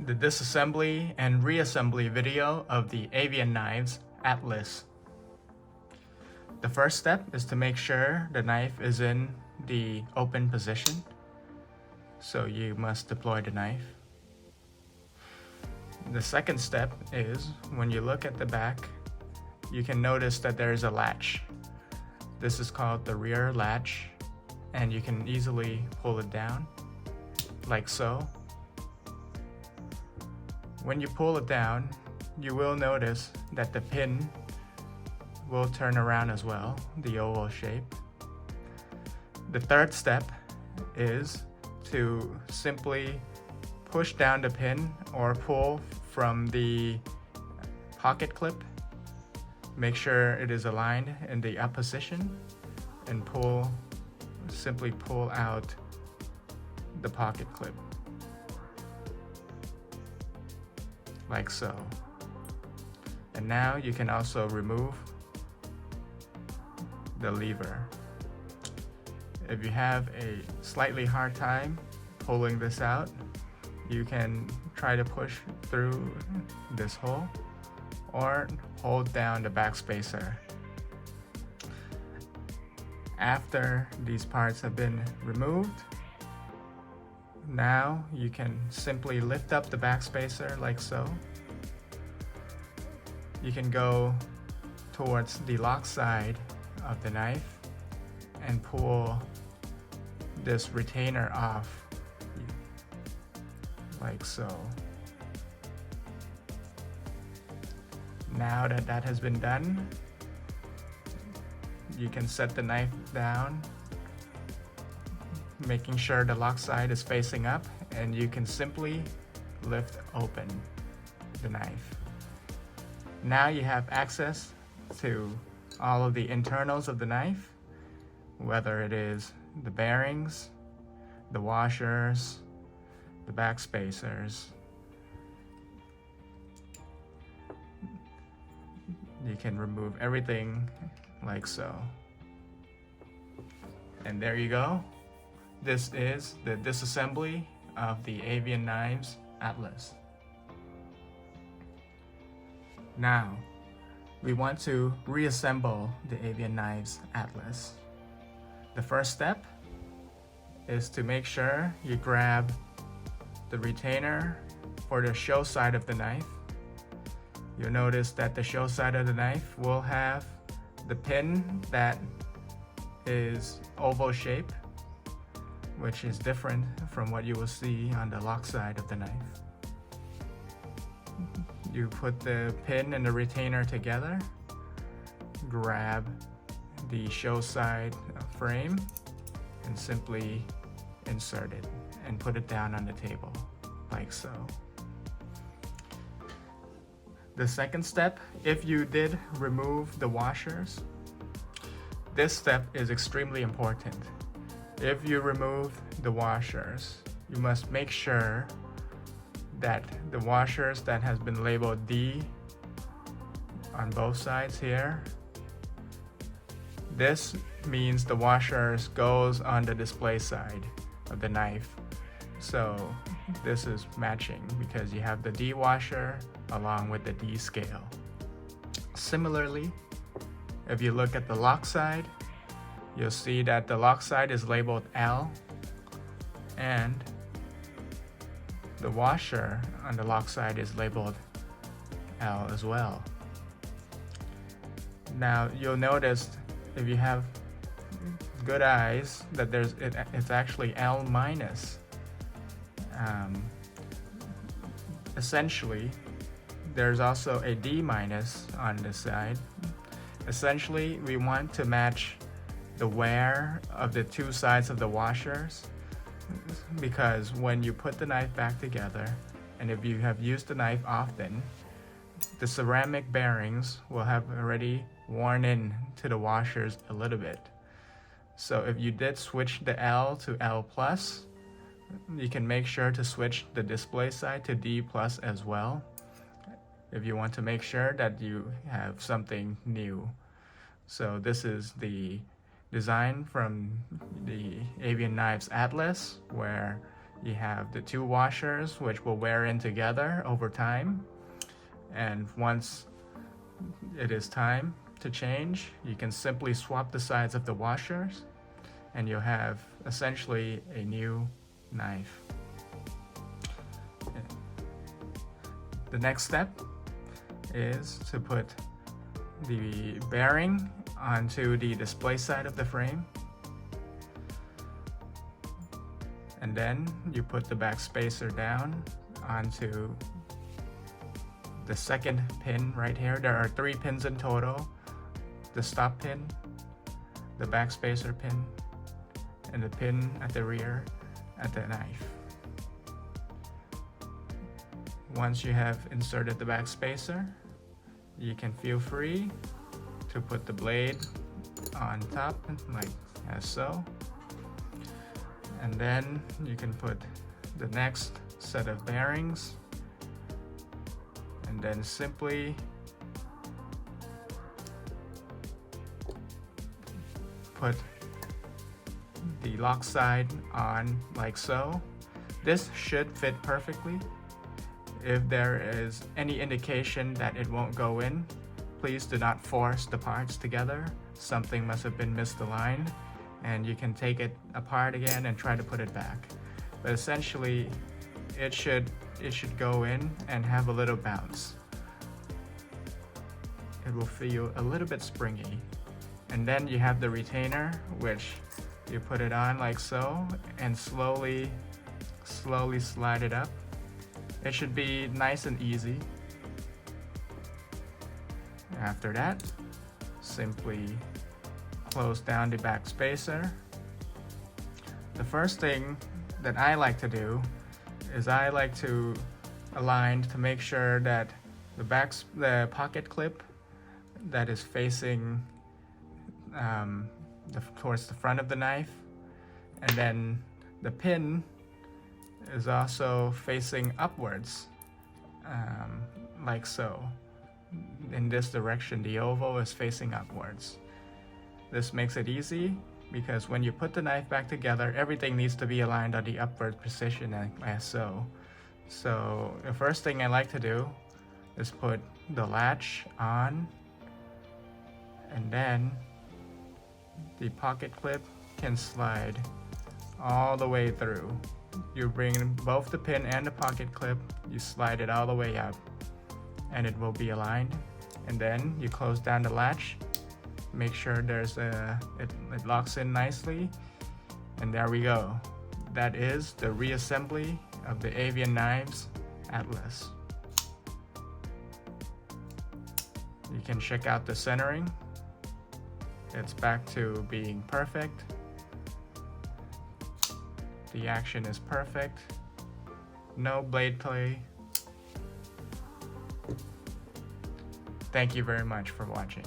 the disassembly and reassembly video of the Avian Knives Atlas. The first step is to make sure the knife is in the open position. So you must deploy the knife. The second step is when you look at the back, you can notice that there is a latch. This is called the rear latch, and you can easily pull it down like so. When you pull it down, you will notice that the pin will turn around as well, the oval shape. The third step is to simply push down the pin or pull from the pocket clip. Make sure it is aligned in the up position and simply pull out the pocket clip like so. And now you can also remove the lever. If you have a slightly hard time pulling this out, you can try to push through this hole or hold down the backspacer. After these parts have been removed, now you can simply lift up the backspacer like so. You can go towards the lock side of the knife and pull this retainer off like so. Now that that has been done, you can set the knife down, making sure the lock side is facing up, and you can simply lift open the knife. Now you have access to all of the internals of the knife, whether it is the bearings, the washers, the backspacers. You can remove everything like so. And there you go. This is the disassembly of the Avian Knives Atlas. Now, we want to reassemble the Avian Knives Atlas. The first step is to make sure you grab the retainer for the show side of the knife. You'll notice that the show side of the knife will have the pin that is oval shape, which is different from what you will see on the lock side of the knife. You put the pin and the retainer together, grab the show side frame, and simply insert it and put it down on the table like so. The second step, if you did remove the washers, this step is extremely important. If you remove the washers, you must make sure that the washers that has been labeled D on both sides here, this means the washers goes on the display side of the knife. So this is matching because you have the D washer along with the D scale. Similarly, if you look at the lock side, you'll see that the lock side is labeled L, and the washer on the lock side is labeled L as well. Now you'll notice, if you have good eyes, that it's actually L minus. Essentially, there's also a D minus on this side. Essentially, we want to match the wear of the two sides of the washers, because when you put the knife back together, and if you have used the knife often, the ceramic bearings will have already worn in to the washers a little bit. So if you did switch the L to L plus, you can make sure to switch the display side to D plus as well, if you want to make sure that you have something new. So this is the design from the Avian Knives Atlas, where You have the two washers, which will wear in together over time, and once it is time to change, you can simply swap the sides of the washers and you'll have essentially a new knife. The next step is to put the bearing onto the display side of the frame, and then you put the back spacer down onto the second pin right here. There are 3 pins in total: the stop pin, the back spacer pin, and the pin at the rear at the knife. Once you have inserted the back spacer, you can feel free to put the blade on top like as so, and then you can put the next set of bearings, and then simply put the lock side on like so. This should fit perfectly. If there is any indication that it won't go in, please do not force the parts together. Something must have been misaligned, and you can take it apart again and try to put it back. But essentially, it should go in and have a little bounce. It will feel a little bit springy. And then you have the retainer, which you put it on like so and slowly slide it up. It should be nice and easy. After that, simply close down the back spacer. The first thing that I like to do is I like to align to make sure that the pocket clip that is facing towards the front of the knife, and then the pin is also facing upwards, like so. In this direction, the oval is facing upwards. This makes it easy because when you put the knife back together, everything needs to be aligned on the upward position as so. So the first thing I like to do is put the latch on, and then the pocket clip can slide all the way through. You bring both the pin and the pocket clip, you slide it all the way up, and it will be aligned. And then you close down the latch, make sure it locks in nicely, and there we go. That is the reassembly of the Avian Knives Atlas. You can check out the centering. It's back to being perfect. The action is perfect. No blade play. Thank you very much for watching.